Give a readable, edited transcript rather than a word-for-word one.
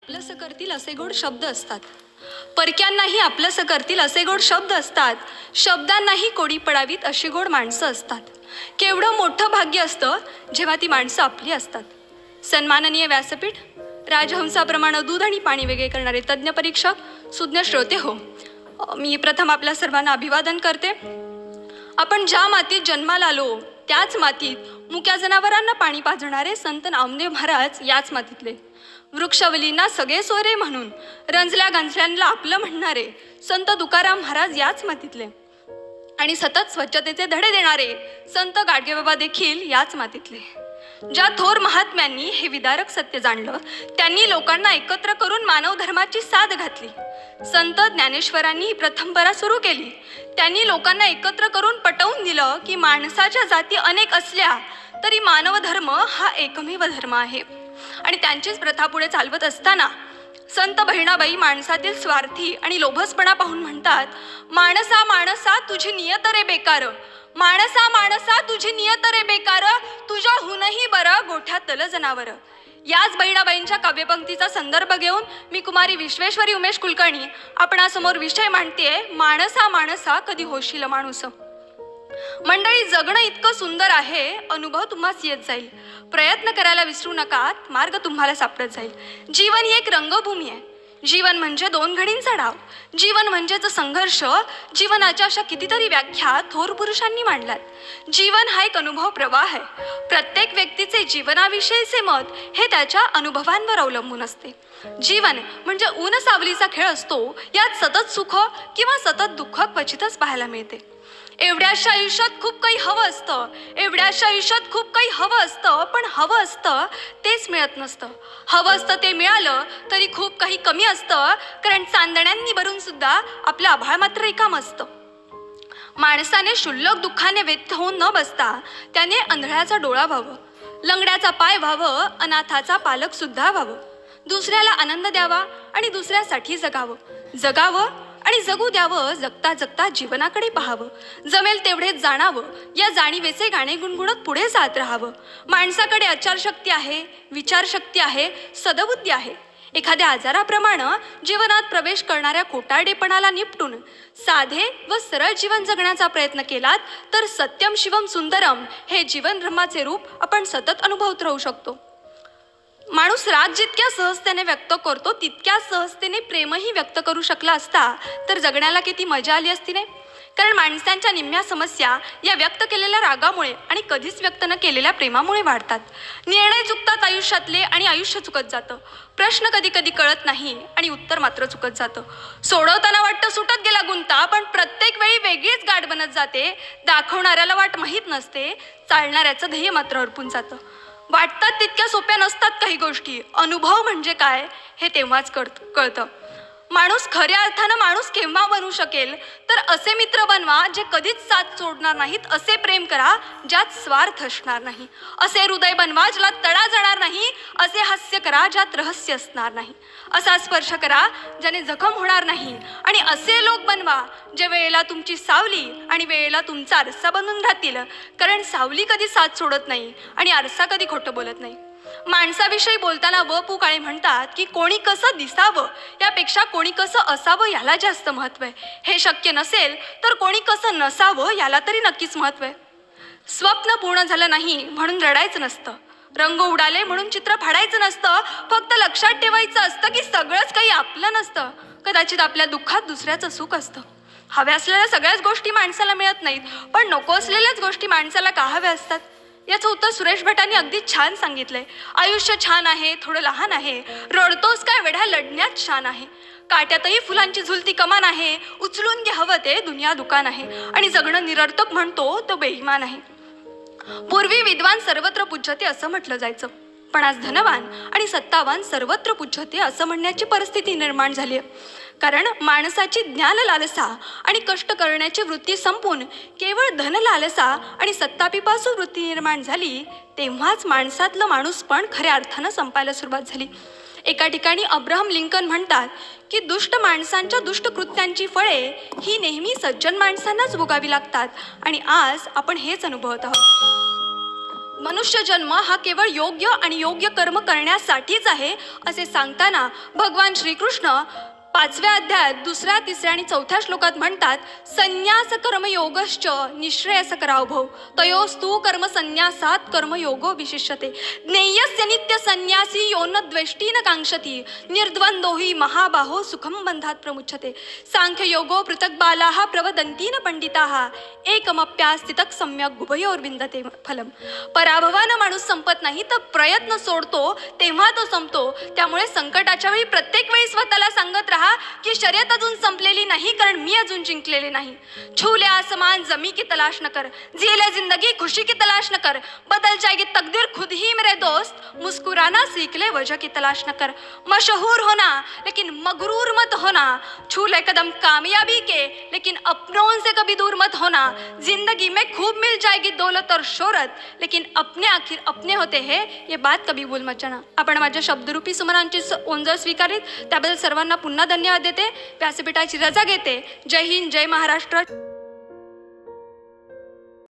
आपलंसं करतील असे गोड शब्द असतात, परक्यांनाही आपलंसं करतील असे गोड शब्द असतात, शब्दांनाही कोडी पडावीत अशी गोड माणसं असतात. केवढं मोठं भाग्य असतं जेव्हा ती माणसं आपली असतात. सन्माननीय व्यासपीठ, राजहंसाप्रमाणे दूध आणि पाणी वेगळे करणारे तज्ज्ञ परीक्षक, सुज्ञ श्रोते हो, मी प्रथम आपल्या सर्वांना अभिवादन करते. आपण ज्या मातीत जन्माला आलो त्याच मातीत मुक्या जनावरांना पाणी पाजणारे संत नामदेव महाराज याच मातीतले, वृक्षवलींना सगळे सोयरे म्हणून रंजल्या गंजल्यांना आपलं म्हणणारे संत तुकाराम महाराज याच मातीतले, आणि सतत स्वच्छतेचे धडे देणारे संत गाडगेबाबा देखील याच मातीतले. ज्या थोर महात्म्यांनी हे विदारक सत्य जाणलं त्यांनी लोकांना एकत्र करून मानव धर्माची साध घातली. संत ज्ञानेश्वरांनी ही प्रथमपरा सुरू केली. त्यांनी लोकांना एकत्र करून पटवून दिलं की माणसाच्या जाती अनेक असल्या तरी मानव धर्म हा एकमेव धर्म आहे. आणि त्यांचीच प्रथा पुढे चालवत असताना संत बहिणाबाई माणसातील स्वार्थी आणि लोभसपणा पाहून म्हणतात, माणसा माणसा तुझी नियत रे बेकार, माणसा माणसा तुझी नियत रे बेकार, तुझ्याहूनही बरं गोठ्यात तल जनावर. याच बहिणाबाईंच्या काव्यपंक्तीचा संदर्भ घेऊन मी कुमारी विश्वेश्वरी उमेश कुलकर्णी आपणासमोर विषय मांडतेय, माणसा माणसा कधी होशील माणूस. मंडळी, जगणं इतकं सुंदर आहे, अनुभव तुम्हास येत जाईल. प्रयत्न करायला विसरू नका, मार्ग तुम्हाला सापडत जाईल. जीवन ही एक रंगभूमी आहे. जीवन म्हणजे दोन घडींचा डाव, जीवन म्हणजेच संघर्ष. जीवनाच्या अशा कितीतरी व्याख्या थोर पुरुषांनी मांडल्यात. जीवन हा एक अनुभव प्रवाह आहे. प्रत्येक व्यक्तीचे जीवनाविषयीचे मत हे त्याच्या अनुभवांवर अवलंबून असते. जीवन म्हणजे ऊन सावलीचा खेळ असतो. यात सतत सुख किंवा सतत दुःख क्वचितच पाहायला मिळते. एवढ्याशा आयुष्यात खूप काही हवं असतं, एवढ्याशा आयुष्यात खूप काही हवं असतं, पण हवं असतं तेच मिळत नसतं. हवं असतं ते मिळालं तरी खूप काही कमी असतं, कारण चांदण्यांनी भरून सुद्धा आपलं आभाळ मात्र रिकामं असतं. माणसाने क्षुल्लक दुःखाने व्यथ होऊन न बसता त्याने आंधळ्याचा डोळा व्हावं, लंगड्याचा पाय व्हावं, अनाथाचा पालक सुद्धा व्हावं. दुसऱ्याला आनंद द्यावा आणि दुसऱ्यासाठी जगावं, जगावं आणि जगू द्यावं. जगता जगता जीवनाकडे पाहावं, जमेल तेवढेच जाणावं. या जाणीवेचे गाणे गुणगुणत पुढे जात राहावं. माणसाकडे आचारशक्ती आहे, विचारशक्ती आहे, सद्बुद्धी आहे. एखाद्या आजाराप्रमाणे जीवनात प्रवेश करणाऱ्या खोटारडेपणाला निपटून साधे व सरळ जीवन जगण्याचा प्रयत्न केलात तर सत्यम शिवम सुंदरम हे जीवन ब्रह्माचे रूप आपण सतत अनुभवत राहू शकतो. माणूस राग जितक्या सहजतेने व्यक्त करतो तितक्या सहजतेने प्रेमही व्यक्त करू शकला असता तर जगण्याला किती मजा आली असती नाही. कारण माणसांच्या निम्म्या समस्या या व्यक्त केलेल्या रागामुळे आणि कधीच व्यक्त न केलेल्या प्रेमामुळे वाढतात. निर्णय चुकतात आयुष्यातले आणि आयुष्य चुकत जातं. प्रश्न कधी कधी कळत नाही आणि उत्तर मात्र चुकत जातं. सोडवताना वाटतं सुटत गेला गुंता, पण प्रत्येक वेळी वेगळीच गाठ बनत जाते. दाखवणाऱ्याला वाट माहीत नसते, चालणाऱ्याचं ध्येय मात्र हरपून जातं. वाटतात तितक्या सोप्या नसतात काही गोष्टी. अनुभव म्हणजे काय हे तेव्हाच कळतं. माणूस खऱ्या अर्थानं माणूस केव्हा बनू शकेल तर असे मित्र बनवा जे कधीच साथ सोडणार नाहीत, असे प्रेम करा ज्यात स्वार्थ असणार नाही, असे हृदय बनवा ज्याला तडा जाणार नाही, असे हास्य करा ज्यात रहस्य असणार नाही, असा स्पर्श करा ज्याने जखम होणार नाही, आणि असे लोक बनवा जे वेळेला तुमची सावली आणि वेळेला तुमचा आरसा बनून राहतील. कारण सावली कधी साथ सोडत नाही आणि आरसा कधी खोटं बोलत नाही. माणसाविषयी बोलताना व पु काळे म्हणतात की कोणी कसं दिसावं यापेक्षा कोणी कसं असावं याला जास्त महत्त्व आहे. हे शक्य नसेल तर कोणी कसं नसावं याला तरी नक्कीच महत्त्व आहे. स्वप्न पूर्ण झालं नाही म्हणून रडायचं नसतं, रंग उडाले म्हणून चित्र फाडायचं नसतं. फक्त लक्षात ठेवायचं असतं की सगळंच काही आपलं नसतं. कदाचित आपल्या दुःखात दुसऱ्याचं सुख असतं. हव्या असलेल्या सगळ्याच गोष्टी माणसाला मिळत नाहीत, पण नको असलेल्याच गोष्टी माणसाला का हव्या असतात याचं उत्तर सुरेश भटांनी अगदी छान सांगितलंय. आयुष्य छान आहे, थोडं लहान आहे, रडतोस काय वेढा लढण्यात छान आहे, काट्यातही फुलांची झुलती कमान आहे, उचलून घे हवं ते दुनिया दुकान आहे, आणि जगणं निरर्थक म्हणतो तो बेईमान आहे. पूर्वी विद्वान सर्वत्र पूज्यते असं म्हटलं जायचं, पण आज धनवान आणि सत्तावान सर्वत्र पूज्यते असं म्हणण्याची परिस्थिती निर्माण झाली आहे. कारण माणसाची ज्ञान लालसा आणि कष्ट करण्याची वृत्ती संपून केवळ धन लालसा आणि सत्तापिपासू वृत्ती निर्माण झाली, तेव्हाच माणसातलं माणूस पण खऱ्या अर्थानं संपायला सुरुवात झाली. एका ठिकाणी अब्राहम लिंकन म्हणतात की दुष्ट माणसांच्या दुष्ट कृत्यांची फळे ही नेहमी सज्जन माणसांनाच भोगावी लागतात, आणि आज आपण हेच अनुभवत आहोत. मनुष्य जन्म हा केवळ योग्य आणि योग्य कर्म करण्यासाठीच आहे असे सांगताना भगवान श्रीकृष्ण 5व्या अध्यायात 2ऱ्या, 3ऱ्या आणि 4थ्या श्लोकात म्हणतात, संन्यास कर्मयोगश्च निःश्रेयस करावभो तयोस्तु कर्म संन्यासात कर्मयोगो विशिष्यते ज्ञेयस्य नित्य संन्यासी यो न द्वेष्टी न कांक्षती निर्द्वंदो हि महाबाहो सुखम बंधात प्रमुच्यते सांख्ययोगो पृथक् बालाः प्रवदन्ति न पंडिताः एकमप्यास्थितक सम्यक उभयोर विंदते फलम. पराभवानं माणूस संपत नाही तर प्रयत्न सोडतो तेव्हा तो संपतो. त्यामुळे संकटाच्या वेळी प्रत्येक वेळी स्वतःला सांगत राहा की शर्यत अजून संपलेली नाही, कारण मी अजून जिंकलेले नाही. छूले आसमान जमी की तलाश न कर, जिले जिंदगी खुशी की तलाश न कर, बदल जाएगी तकदीर खुद ही मेरे दोस्त, मुस्कुराना सीख ले वजह की तलाश न कर. मशहूर होना लेकिन मगरूर मत होना, छूले कदम कामयाबी के लेकिन अपनों से कभी दूर मत होना. जिंदगी में खूब मिल जाएगी दौलत और शोहरत, लेकिन अपने आखिर अपने होते हैं ये बात कभी भूल मत जाना. आपण माझ्या शब्दरूपी सुमनांची ओंजळ स्वीकारीत त्याबद्दल सर्वांना पुन्हा धन्यवाद देते. व्यासपीठाची रजा घेते. जय हिंद, जय महाराष्ट्र.